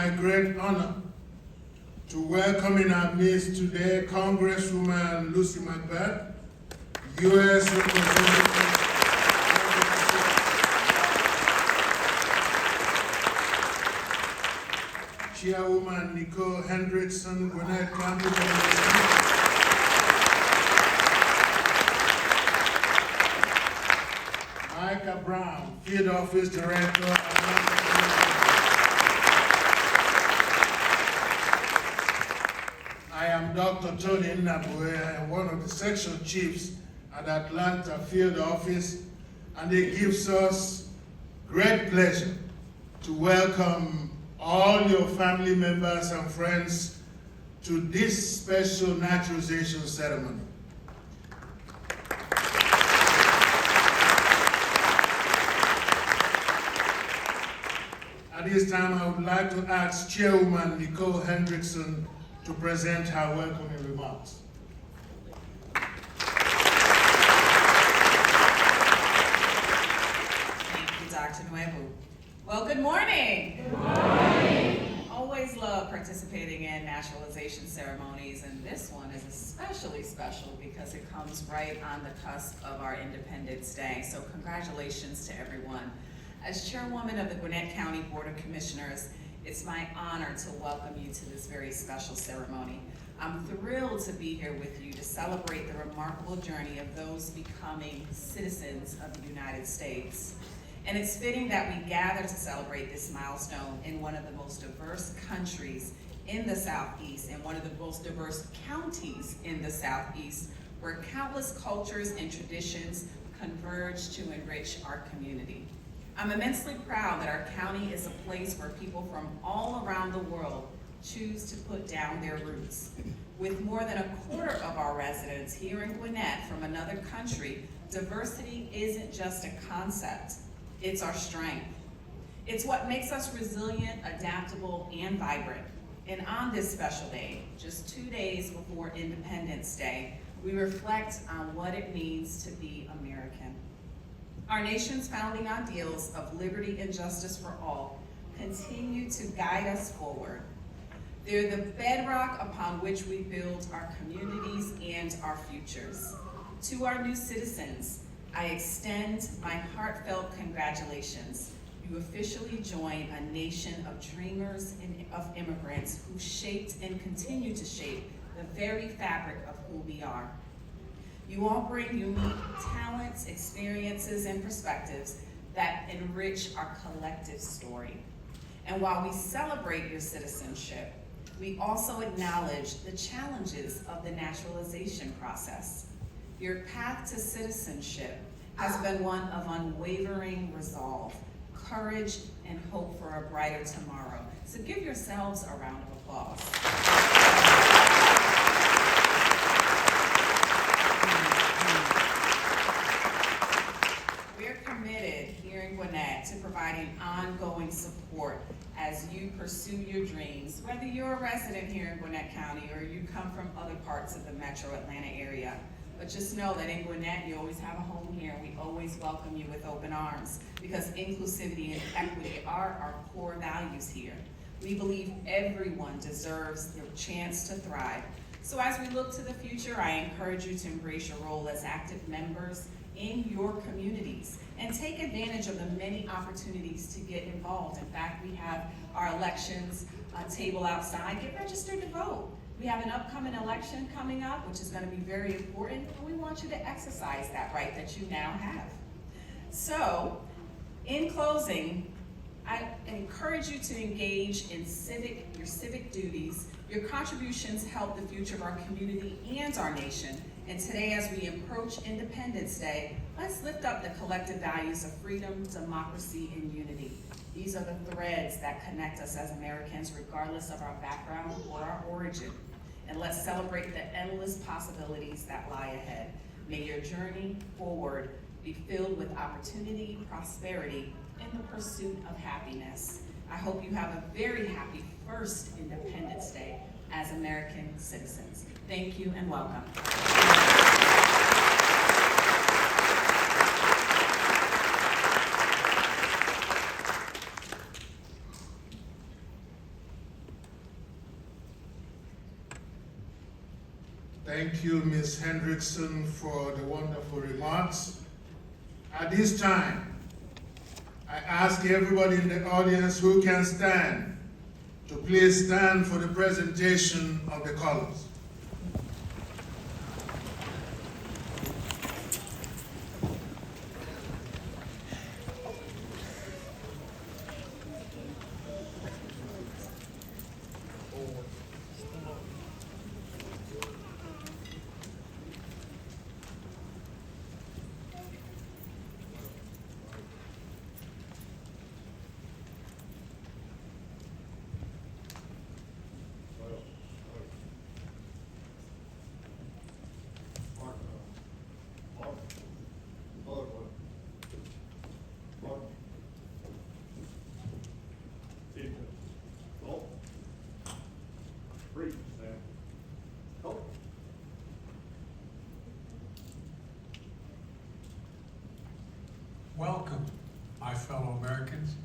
my great honor to welcome in our midst today Congresswoman Lucy McBeth, U.S. Representative, Chairwoman Nicole Hendrickson, Gwinnett County Commission, Micah Brown, Field Office Director, I am Dr. Tony Nnabue. I am one of the section chiefs at Atlanta Field Office, and it gives us great pleasure to welcome all your family members and friends to this special naturalization ceremony. At this time, I would like to ask Chairwoman Nicole Hendrickson to present her welcoming remarks. Thank you, Dr. Nuevo. Well, good morning. Good morning. Always love participating in naturalization ceremonies, and this one is especially special because it comes right on the cusp of our Independence Day. So congratulations to everyone. As chairwoman of the Gwinnett County Board of Commissioners, it's my honor to welcome you to this very special ceremony. I'm thrilled to be here with you to celebrate the remarkable journey of those becoming citizens of the United States. And it's fitting that we gather to celebrate this milestone in one of the most diverse countries in the Southeast and one of the most diverse counties in the Southeast, where countless cultures and traditions converge to enrich our community. I'm immensely proud that our county is a place where people from all around the world choose to put down their roots. With more than a quarter of our residents here in Gwinnett from another country, diversity isn't just a concept, it's our strength. It's what makes us resilient, adaptable, and vibrant. And on this special day, just 2 days before Independence Day, we reflect on what it means to be American. Our nation's founding ideals of liberty and justice for all continue to guide us forward. They're the bedrock upon which we build our communities and our futures. To our new citizens, I extend my heartfelt congratulations. You officially join a nation of dreamers and of immigrants who shaped and continue to shape the very fabric of who we are. You all bring unique talents, experiences, and perspectives that enrich our collective story. And while we celebrate your citizenship, we also acknowledge the challenges of the naturalization process. Your path to citizenship has been one of unwavering resolve, courage, and hope for a brighter tomorrow. So give yourselves a round of applause. We're committed here in Gwinnett to providing ongoing support as you pursue your dreams, whether you're a resident here in Gwinnett County or you come from other parts of the metro Atlanta area. But just know that in Gwinnett, you always have a home here. We always welcome you with open arms because inclusivity and equity are our core values here. We believe everyone deserves the chance to thrive. So as we look to the future, I encourage you to embrace your role as active members in your communities and take advantage of the many opportunities to get involved. In fact, we have our elections table outside. Get registered to vote. We have an upcoming election coming up, which is going to be very important, and we want you to exercise that right that you now have. So, in closing, I encourage you to engage in your civic duties. Your contributions help the future of our community and our nation. And today, as we approach Independence Day, let's lift up the collective values of freedom, democracy, and unity. These are the threads that connect us as Americans, regardless of our background or our origin. And let's celebrate the endless possibilities that lie ahead. May your journey forward be filled with opportunity, prosperity, and the pursuit of happiness. I hope you have a very happy first Independence Day as American citizens. Thank you and welcome. Thank you, Ms. Hendrickson, for the wonderful remarks. At this time, I ask everybody in the audience who can stand to please stand for the presentation of the colors. Welcome, my fellow Americans.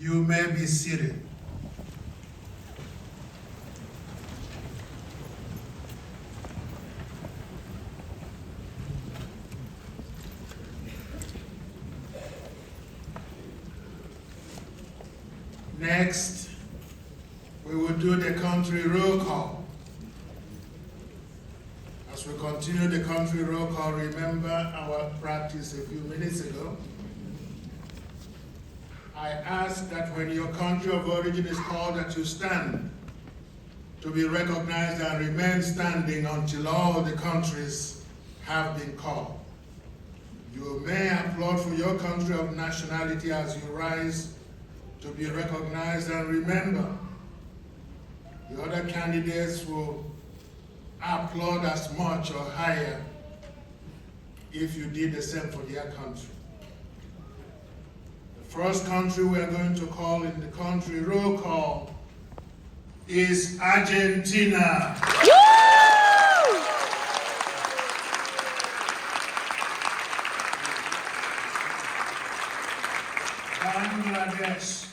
You may be seated. Next, we will do the country roll call. As we continue the country roll call, remember our practice a few minutes ago. I ask that when your country of origin is called, that you stand to be recognized and remain standing until all the countries have been called. You may applaud for your country of nationality as you rise to be recognized, and remember, the other candidates will applaud as much or higher if you did the same for their country. The first country we are going to call in the country roll call is Argentina. Bangladesh.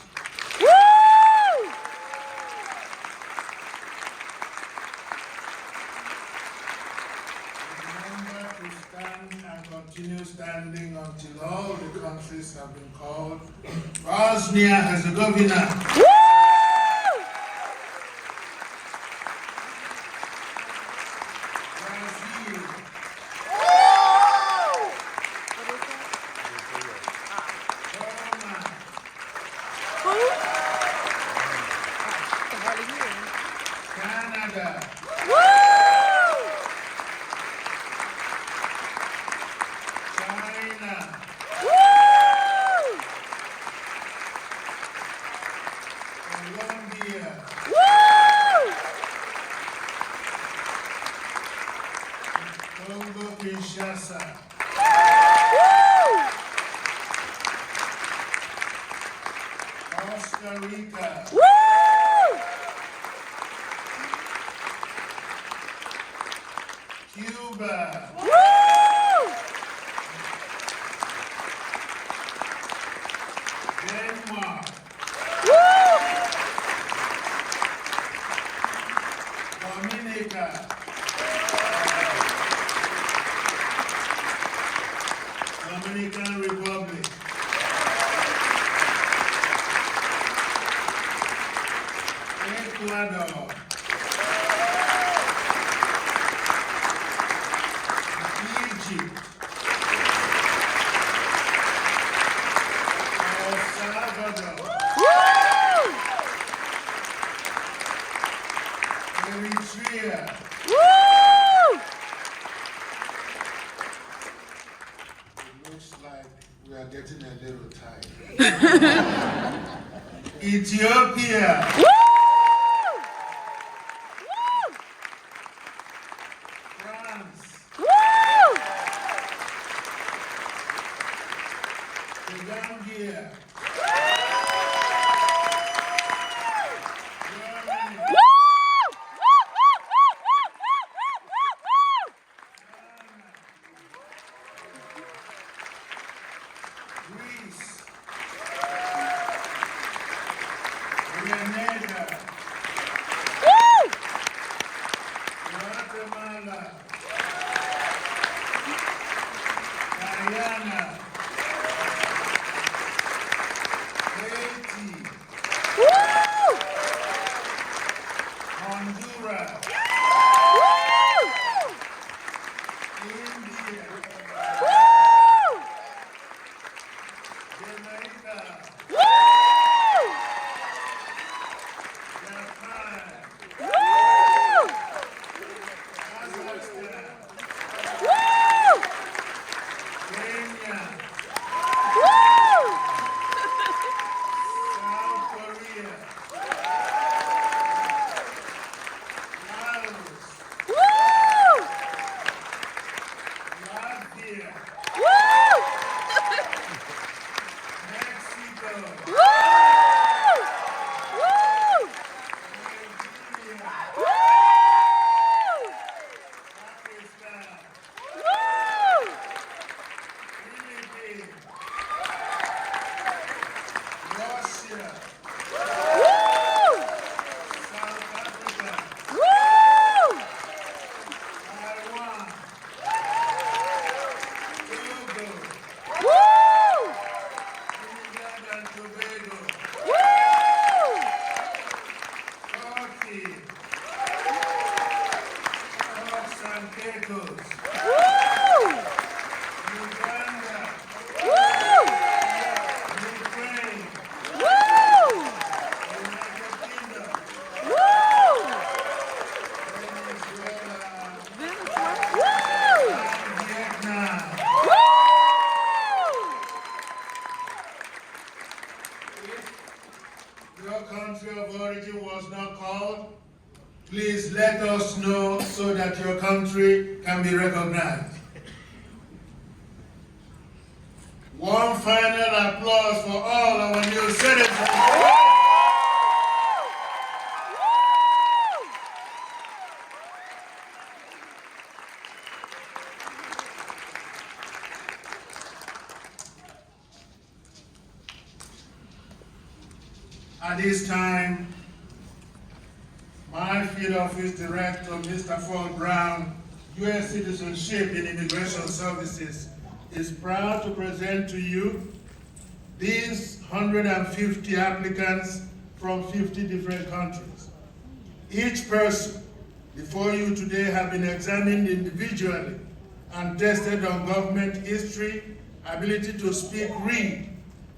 Remember to stand and continue standing until all the countries have been called. Bosnia-Herzegovina. Brazil. Canada. China. Colombia. Congo Kinshasa. Costa Rica. Cuba. Denmark. Dominica. Dominican Republic. Ecuador. Egypt. El Salvador. Eritrea. It looks like we are getting a little tired. Ethiopia. France. Gambia. Germany. Greece. Grenada. Guatemala. Guyana. Haiti. Honduras. India. Jamaica. Japan. Kazakhstan. Kenya. South Korea. Laos. Latvia. Mexico. Nigeria. Pakistan. Philippines. Russia. South Africa. Taiwan. Togo. Trinidad and Tobago. Turkey. Turks and Caicos. Uganda. Ukraine. United Kingdom. Venezuela. And Vietnam. If your country of origin was not called, Please let us know so that your country can be recognized. One final applause for all our new citizens. At this time, my field office director, Mr. Ford Brown, U.S. Citizenship and Immigration Services, is proud to present to you these 150 applicants from 50 different countries. Each person before you today have been examined individually and tested on government history, ability to speak, read,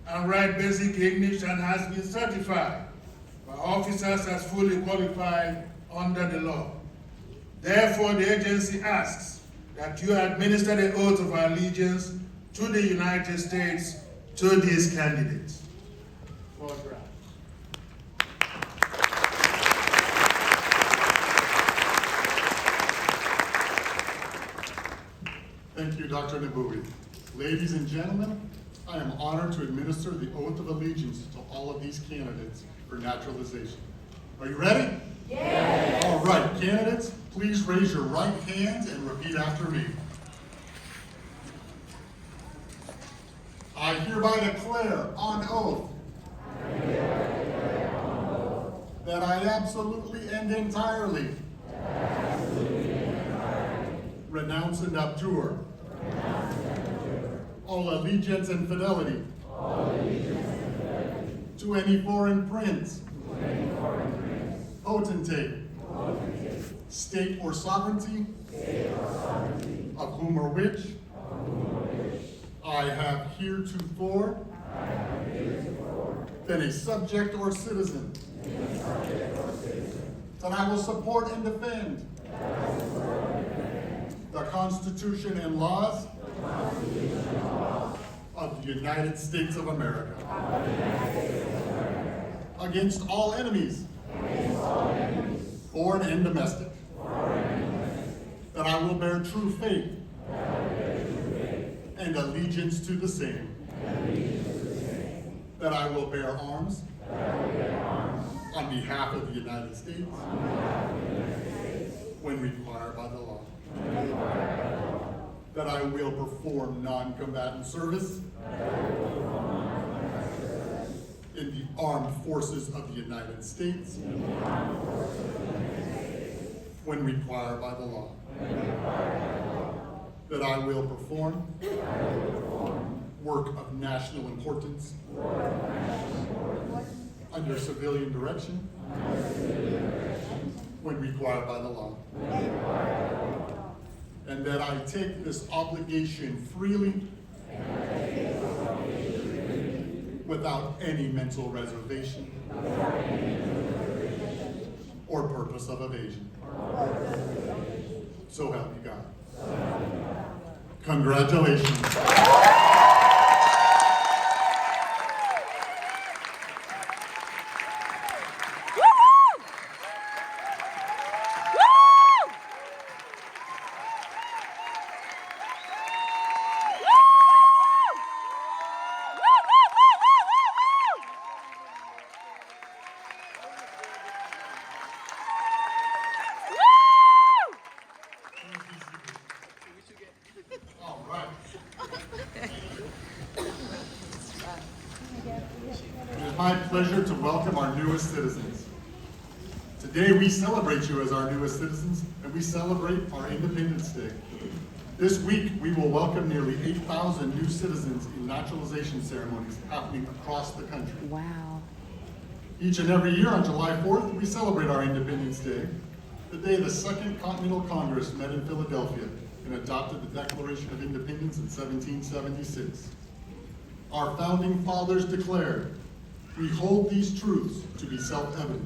and write basic English, and has been certified by officers as fully qualified under the law. Therefore, the agency asks that you administer the oath of allegiance to the United States to these candidates. Thank you, Dr. Nabui. Ladies and gentlemen, I am honored to administer the oath of allegiance to all of these candidates for naturalization. Are you ready? Yes. All right, candidates, please raise your right hands and repeat after me. I hereby declare on oath that I absolutely and entirely renounce and abjure all allegiance and fidelity to any foreign prince, potentate, state or sovereignty, of whom or which I have heretofore been a subject or citizen, that I will support and defend the Constitution and laws of the United States of America against all enemies, foreign and domestic, that I will bear true faith and allegiance to the same, that I will bear arms on behalf of the United States when required by the law, that I will perform non-combatant service in the armed forces of the United States when required by the law, that I will perform work of national importance under civilian direction when required by the law, and that I take this obligation freely without any mental reservation or purpose of evasion. So help me God. Congratulations. All right. It is my pleasure to welcome our newest citizens. Today we celebrate you as our newest citizens, and we celebrate our Independence Day. This week we will welcome nearly 8,000 new citizens in naturalization ceremonies happening across the country. Wow. Each and every year on July 4th, we celebrate our Independence Day, the day the Second Continental Congress met in Philadelphia and adopted the Declaration of Independence in 1776. Our founding fathers declared, "We hold these truths to be self-evident,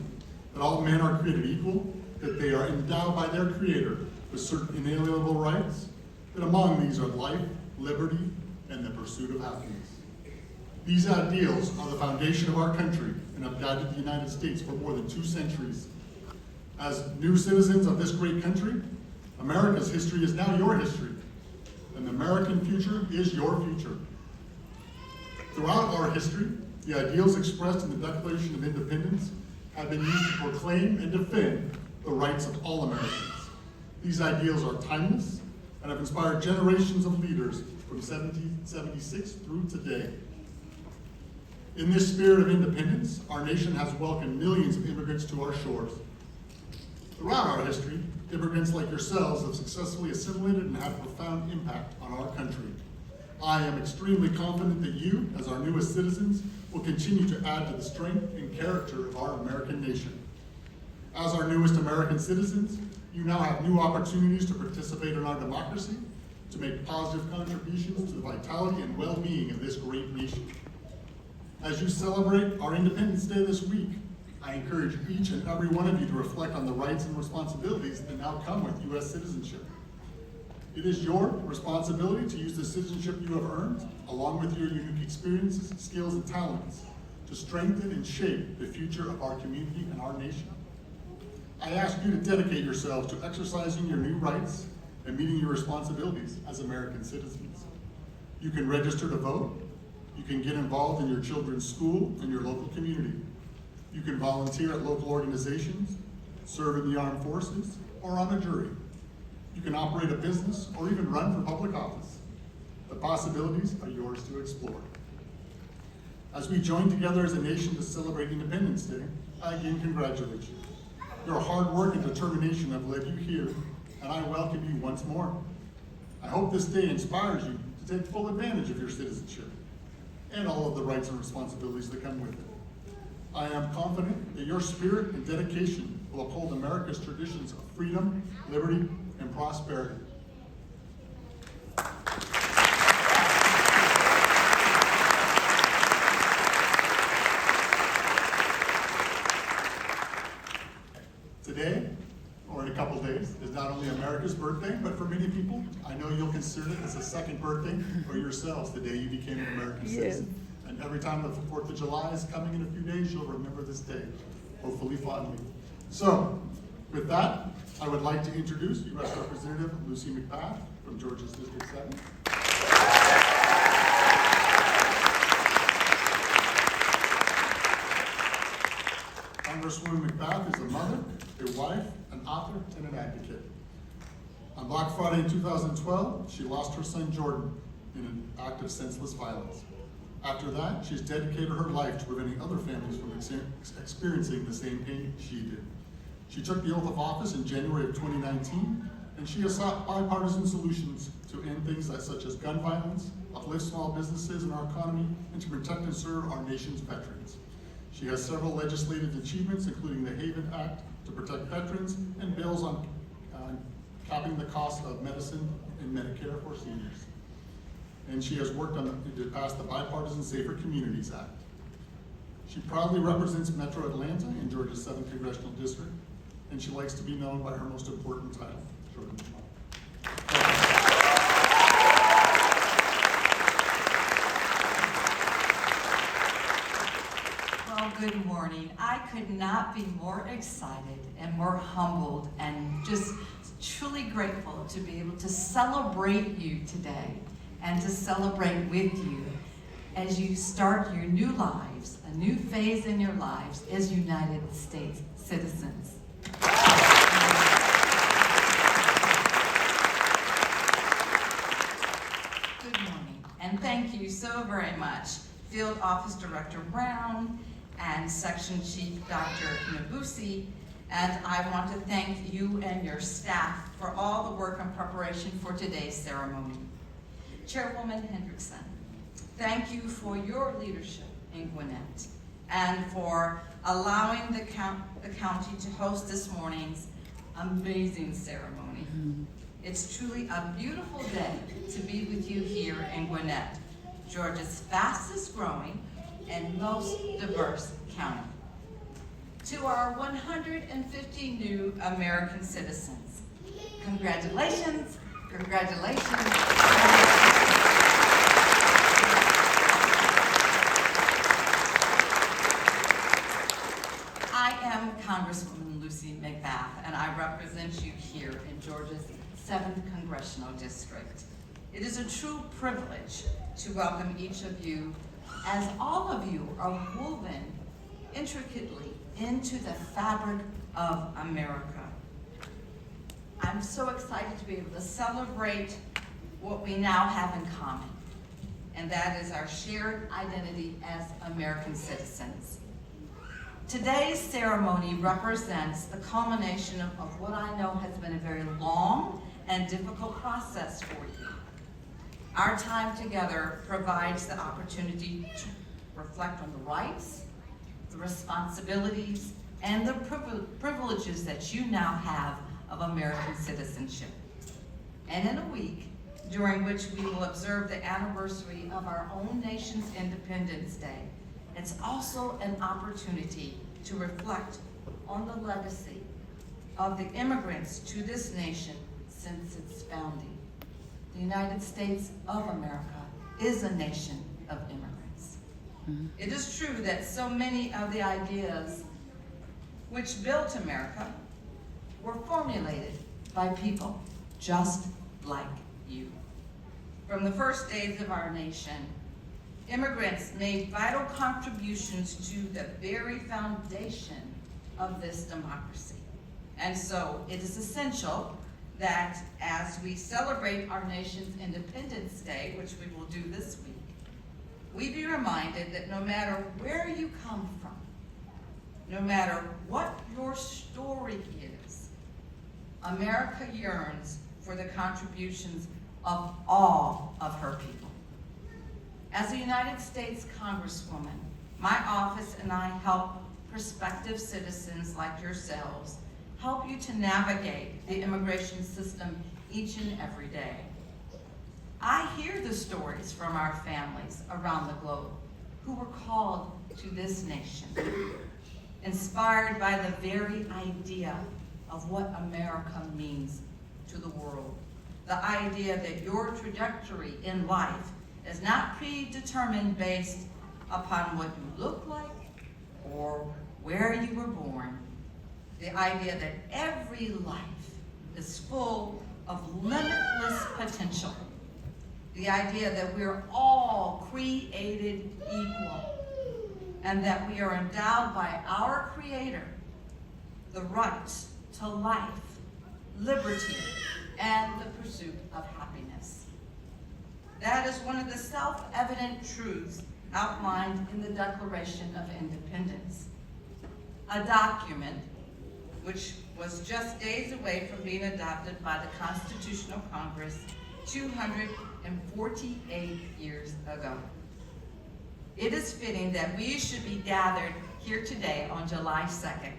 that all men are created equal, that they are endowed by their Creator with certain inalienable rights, that among these are life, liberty, and the pursuit of happiness." These ideals are the foundation of our country and have guided the United States for more than 2 centuries. As new citizens of this great country, America's history is now your history, and the American future is your future. Throughout our history, the ideals expressed in the Declaration of Independence have been used to proclaim and defend the rights of all Americans. These ideals are timeless and have inspired generations of leaders from 1776 through today. In this spirit of independence, our nation has welcomed millions of immigrants to our shores. Throughout our history, immigrants like yourselves have successfully assimilated and had a profound impact on our country. I am extremely confident that you, as our newest citizens, will continue to add to the strength and character of our American nation. As our newest American citizens, you now have new opportunities to participate in our democracy, to make positive contributions to the vitality and well-being of this great nation. As you celebrate our Independence Day this week, I encourage each and every one of you to reflect on the rights and responsibilities that now come with U.S. citizenship. It is your responsibility to use the citizenship you have earned, along with your unique experiences, skills, and talents, to strengthen and shape the future of our community and our nation. I ask you to dedicate yourselves to exercising your new rights and meeting your responsibilities as American citizens. You can register to vote. You can get involved in your children's school and your local community. You can volunteer at local organizations, serve in the armed forces, or on a jury. You can operate a business or even run for public office. The possibilities are yours to explore. As we join together as a nation to celebrate Independence Day, I again congratulate you. Your hard work and determination have led you here, and I welcome you once more. I hope this day inspires you to take full advantage of your citizenship and all of the rights and responsibilities that come with it. I am confident that your spirit and dedication will uphold America's traditions of freedom, liberty, and prosperity. Today, or in a couple days, is not only America's birthday, but for many people, I know you'll consider it as a second birthday for yourselves, the day you became an American citizen. And every time the 4th of July is coming in a few days, you'll remember this day, hopefully fondly. So, with that, I would like to introduce U.S. Representative Lucy McBath from Georgia's District 7. Congresswoman McBath is a mother, a wife, an author, and an advocate. On Black Friday in 2012, she lost her son Jordan in an act of senseless violence. After that, she's dedicated her life to preventing other families from experiencing the same pain she did. She took the oath of office in January of 2019, and she has sought bipartisan solutions to end things such as gun violence, uplift small businesses in our economy, and to protect and serve our nation's veterans. She has several legislative achievements, including the Haven Act to protect veterans and bills on capping the cost of medicine and Medicare for seniors. And she has worked to pass the Bipartisan Safer Communities Act. She proudly represents Metro Atlanta in Georgia's 7th Congressional District, and she likes to be known by her most important title, Jordan's Mom. Well, good morning. I could not be more excited and more humbled and just truly grateful to be able to celebrate you today and to celebrate with you as you start your new lives, a new phase in your lives as United States citizens. Good morning, and thank you so very much, Field Office Director Brown and Section Chief Dr. Nabusi, and I want to thank you and your staff for all the work and preparation for today's ceremony. Chairwoman Hendrickson, thank you for your leadership in Gwinnett and for allowing the county to host this morning's amazing ceremony. It's truly a beautiful day to be with you here in Gwinnett, Georgia's fastest growing and most diverse county. To our 150 new American citizens, congratulations, congratulations. I I'm Congresswoman Lucy McBath, and I represent you here in Georgia's 7th Congressional District. It is a true privilege to welcome each of you, as all of you are woven intricately into the fabric of America. I'm so excited to be able to celebrate what we now have in common, and that is our shared identity as American citizens. Today's ceremony represents the culmination of what I know has been a very long and difficult process for you. Our time together provides the opportunity to reflect on the rights, the responsibilities, and the privileges that you now have of American citizenship. And in a week, during which we will observe the anniversary of our own nation's Independence Day, it's also an opportunity to reflect on the legacy of the immigrants to this nation since its founding. The United States of America is a nation of immigrants. It is true that so many of the ideas which built America were formulated by people just like you. From the first days of our nation, immigrants made vital contributions to the very foundation of this democracy. And so it is essential that as we celebrate our nation's Independence Day, which we will do this week, we be reminded that no matter where you come from, no matter what your story is, America yearns for the contributions of all of her people. As a United States Congresswoman, my office and I help prospective citizens like yourselves help you to navigate the immigration system each and every day. I hear the stories from our families around the globe who were called to this nation, inspired by the very idea of what America means to the world. The idea that your trajectory in life is not predetermined based upon what you look like or where you were born. The idea that every life is full of limitless potential. The idea that we're all created equal and that we are endowed by our Creator the right to life, liberty, and the pursuit of happiness. That is one of the self-evident truths outlined in the Declaration of Independence, a document which was just days away from being adopted by the Constitutional Congress 248 years ago. It is fitting that we should be gathered here today on July 2nd.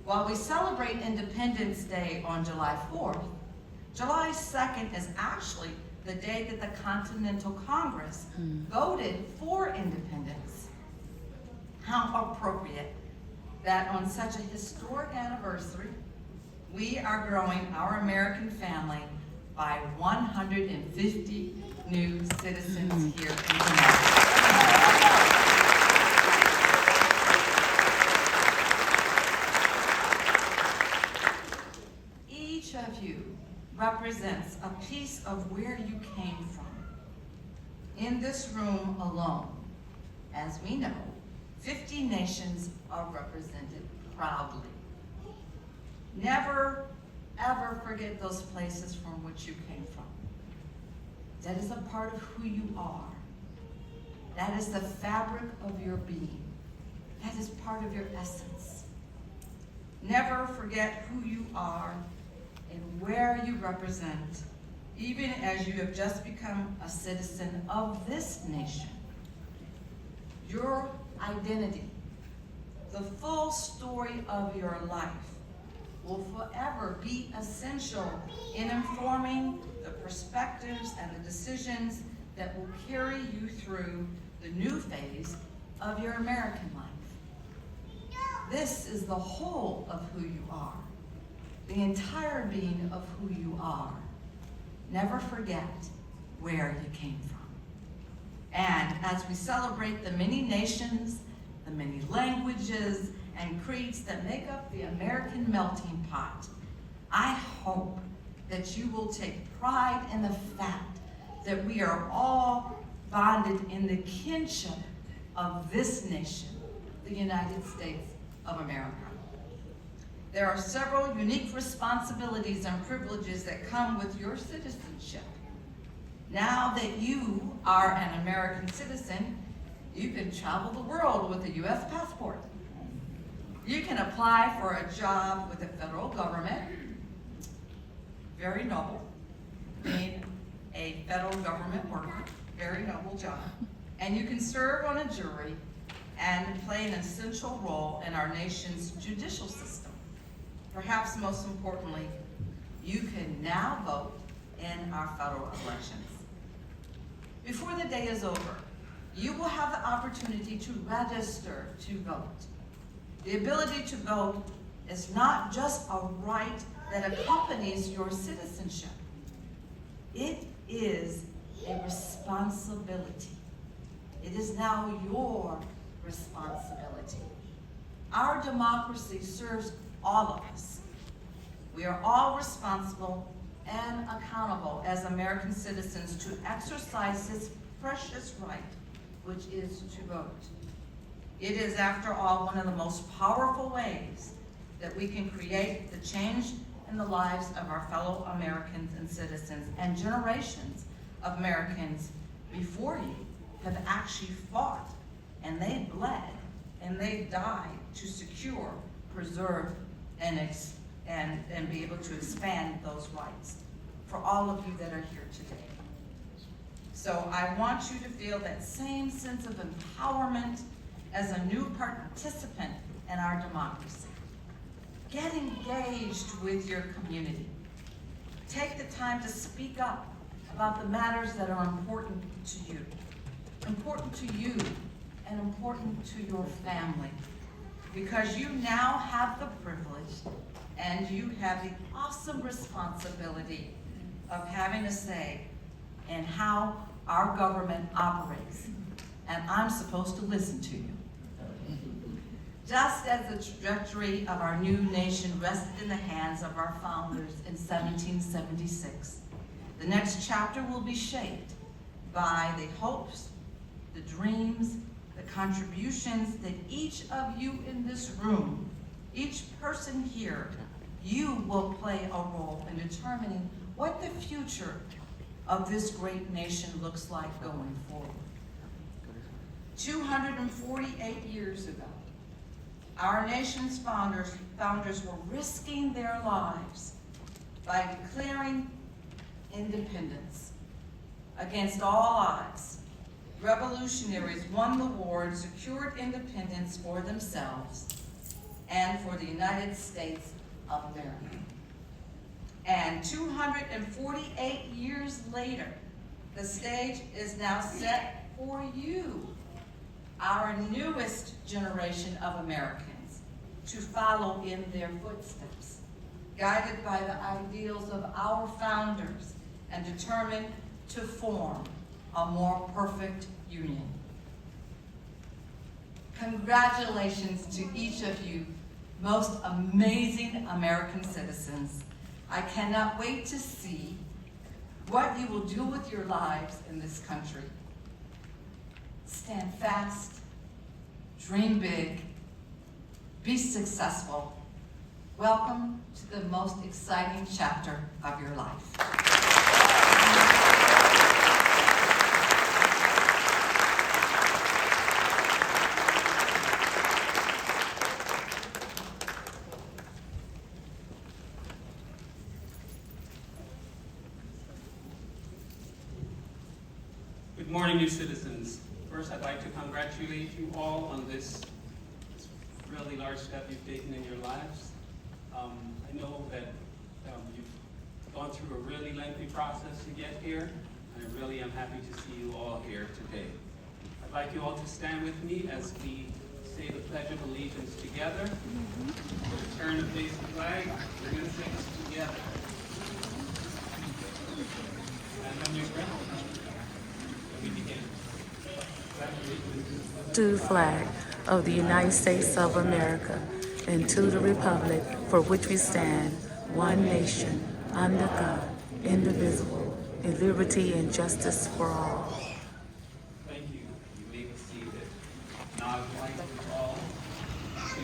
While we celebrate Independence Day on July 4th, July 2nd is actually the day that the Continental Congress voted for independence. How appropriate that on such a historic anniversary, we are growing our American family by 150 new citizens here in America. Each of you represents a piece of where you came from. In this room alone, as we know, 50 nations are represented proudly. Never, ever forget those places from which you came from. That is a part of who you are. That is the fabric of your being. That is part of your essence. Never forget who you are and where you represent, even as you have just become a citizen of this nation. Your identity, the full story of your life, will forever be essential in informing the perspectives and the decisions that will carry you through the new phase of your American life. This is the whole of who you are, the entire being of who you are. Never forget where you came from. And as we celebrate the many nations, the many languages, and creeds that make up the American melting pot. I hope that you will take pride in the fact that we are all bonded in the kinship of this nation, the United States of America. There are several unique responsibilities and privileges that come with your citizenship. Now that you are an American citizen, you can travel the world with a U.S. passport. You can apply for a job with the federal government. Very noble, being a federal government worker, very noble job. And you can serve on a jury and play an essential role in our nation's judicial system. Perhaps most importantly, you can now vote in our federal elections. Before the day is over, you will have the opportunity to register to vote. The ability to vote is not just a right that accompanies your citizenship. It is a responsibility. It is now your responsibility. Our democracy serves all of us. We are all responsible and accountable as American citizens to exercise this precious right, which is to vote. It is, after all, one of the most powerful ways that we can create the change in the lives of our fellow Americans and citizens, and generations of Americans before you have actually fought, and they bled, and they died to secure, preserve, and be able to expand those rights for all of you that are here today. So I want you to feel that same sense of empowerment as a new participant in our democracy. Get engaged with your community. Take the time to speak up about the matters that are important to you and important to your family, because you now have the privilege and you have the awesome responsibility of having a say in how our government operates, and I'm supposed to listen to you. Just as the trajectory of our new nation rested in the hands of our founders in 1776, the next chapter will be shaped by the hopes, the dreams, the contributions that each of you in this room, each person here, you will play a role in determining what the future of this great nation looks like going forward. 248 years ago, our nation's founders were risking their lives by declaring independence. Against all odds, revolutionaries won the war and secured independence for themselves and for the United States of America. And 248 years later, the stage is now set for you, our newest generation of Americans, to follow in their footsteps, guided by the ideals of our founders and determined to form a more perfect union. Congratulations to each of you, most amazing American citizens. I cannot wait to see what you will do with your lives in this country. Stand fast, dream big, be successful. Welcome to the most exciting chapter of your life. Good morning, new citizens. First, I'd like to congratulate you all on this really large step you've taken in your lives. I know that you've gone through a really lengthy process to get here, and I really am happy to see you all here today. I'd like you all to stand with me as we say the Pledge of Allegiance together. Turn to face the flag. We're going to say this together. And when you're ready, we begin. To the flag. of the United States of America and to the republic for which we stand, one nation, under God, indivisible, with liberty and justice for all. Thank you. You may be seated. Now I would like you all to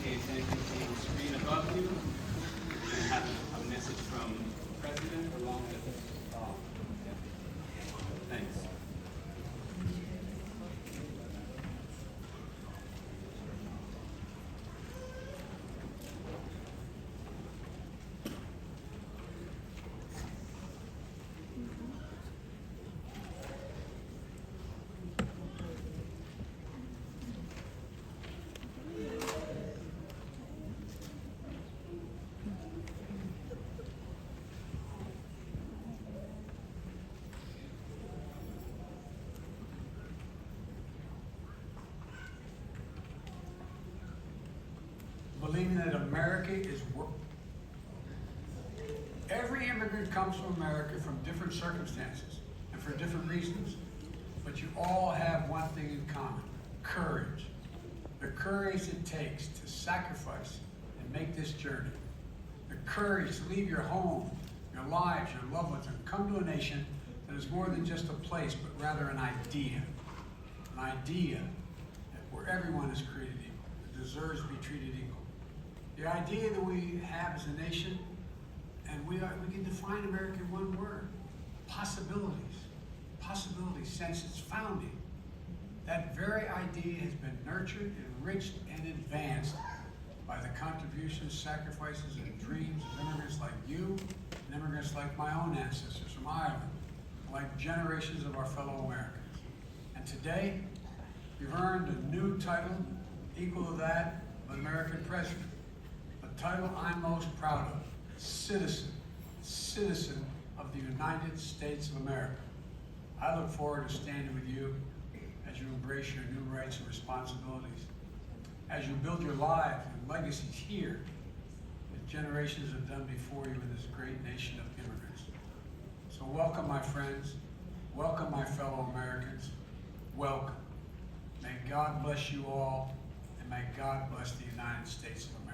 pay attention to the screen above you. We're going to have a message from the President along with thanks. Believing that America is every immigrant comes from America from different circumstances and for different reasons, but you all have one thing in common: courage. The courage it takes to sacrifice and make this journey. The courage to leave your home, your lives, your loved ones, and come to a nation that is more than just a place, but rather an idea. An idea that where everyone is created equal, that deserves to be treated equal. The idea that we have as a nation, and we can define America in one word: possibilities. Possibilities since its founding. That very idea has been nurtured, enriched, and advanced by the contributions, sacrifices, and dreams of immigrants like you, and immigrants like my own ancestors from Ireland, like generations of our fellow Americans. And today, you've earned a new title equal to that of an American president. The title I'm most proud of: citizen of the United States of America. I look forward to standing with you as you embrace your new rights and responsibilities, as you build your lives and legacies here, that generations have done before you in this great nation of immigrants. So welcome, my friends. Welcome, my fellow Americans. Welcome. May God bless you all, and may God bless the United States of America.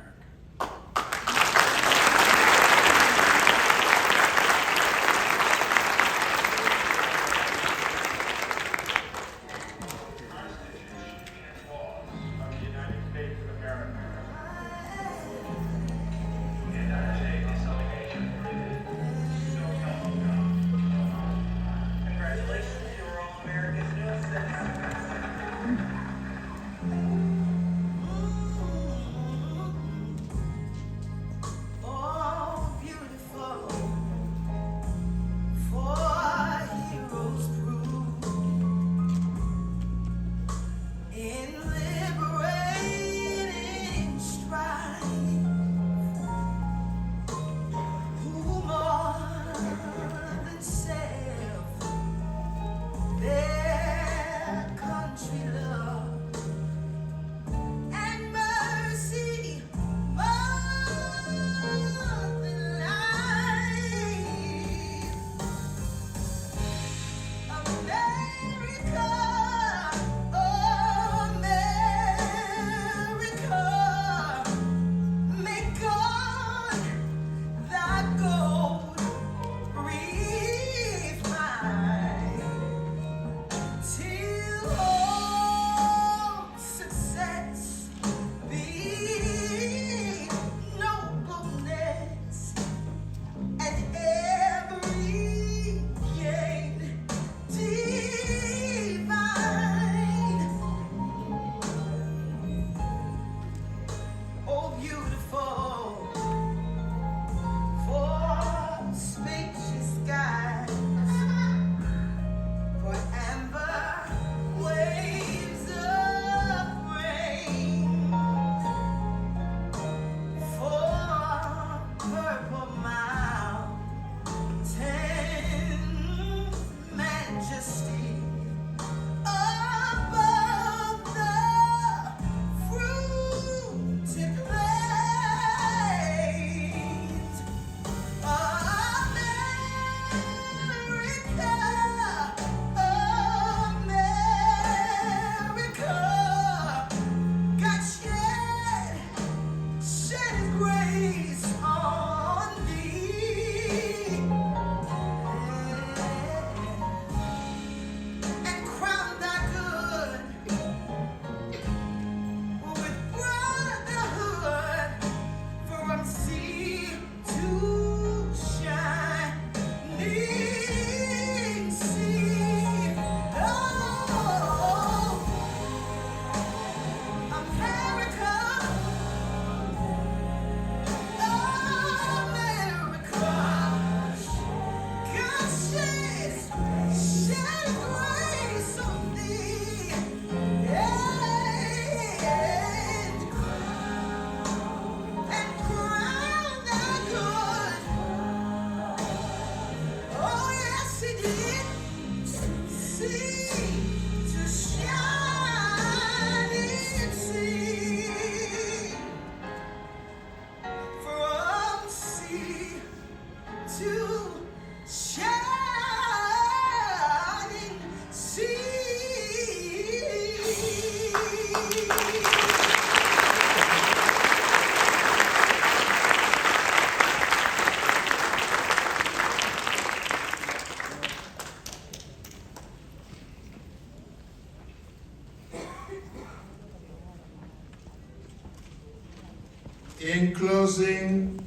In closing,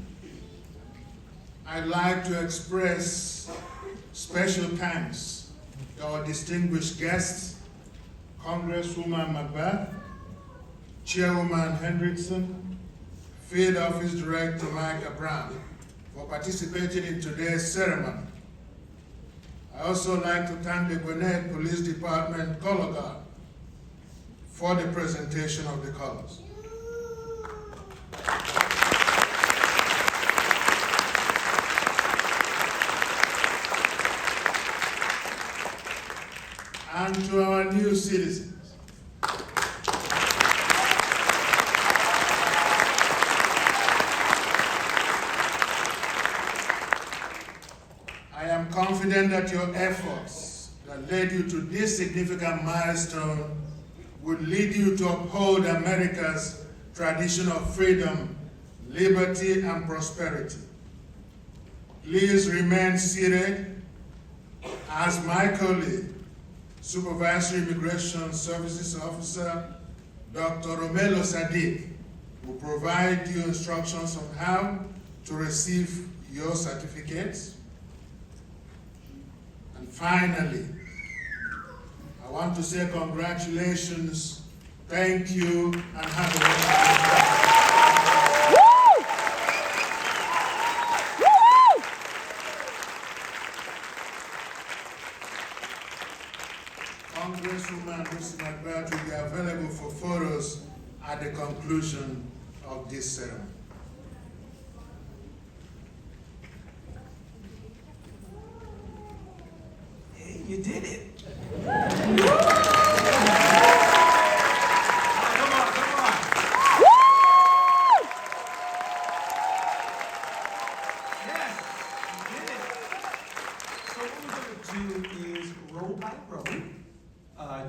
I'd like to express special thanks to our distinguished guests, Congresswoman Macbeth, Chairwoman Hendrickson, Field Office Director Micah Brown, for participating in today's ceremony. I also like to thank the Gwinnett Police Department Color Guard for the presentation of the colors. And to our new citizens, I am confident that your efforts that led you to this significant milestone would lead you to uphold America's tradition of freedom, liberty, and prosperity. Please remain seated as my colleague, Supervisory Immigration Services Officer, Dr. Romelo Sadiq, will provide you instructions on how to receive your certificates. And finally, I want to say congratulations, thank you, and have a wonderful day. Congresswoman Lucy Macbeth will be available for photos at the conclusion of this ceremony. Hey, you did it.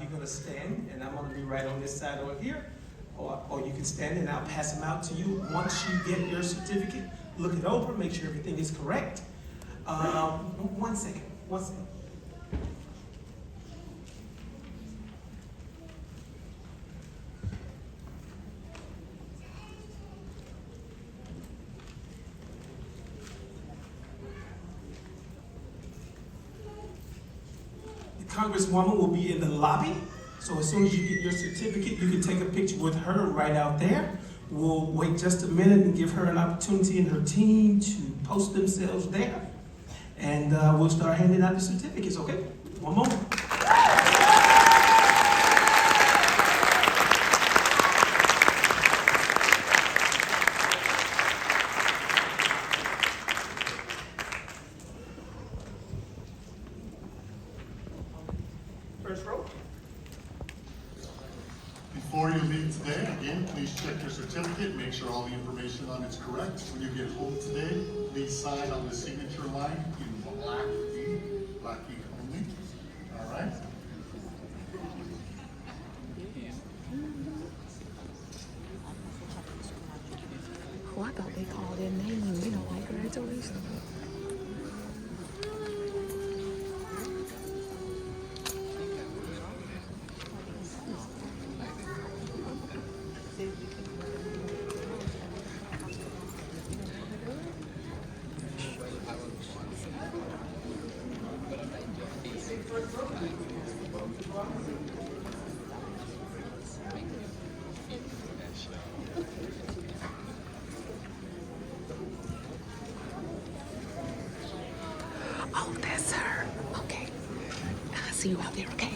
You're going to stand, and I'm going to be right on this side over here. Or you can stand and I'll pass them out to you. Once you get your certificate, look it over, make sure everything is correct. 1 second, 1 second. Congresswoman will be in the lobby, so as soon as you get your certificate, you can take a picture with her right out there. We'll wait just a minute and give her an opportunity and her team to post themselves there, and we'll start handing out the certificates, okay? One moment. First row. Before you leave today, again, please check your certificate, make sure all the information on it's correct. When you get home today, please sign on the signature line in black ink only. All right? Oh, I thought they called their name, you know, like graduation. Oh, that's her. Okay. I'll see you out there, okay?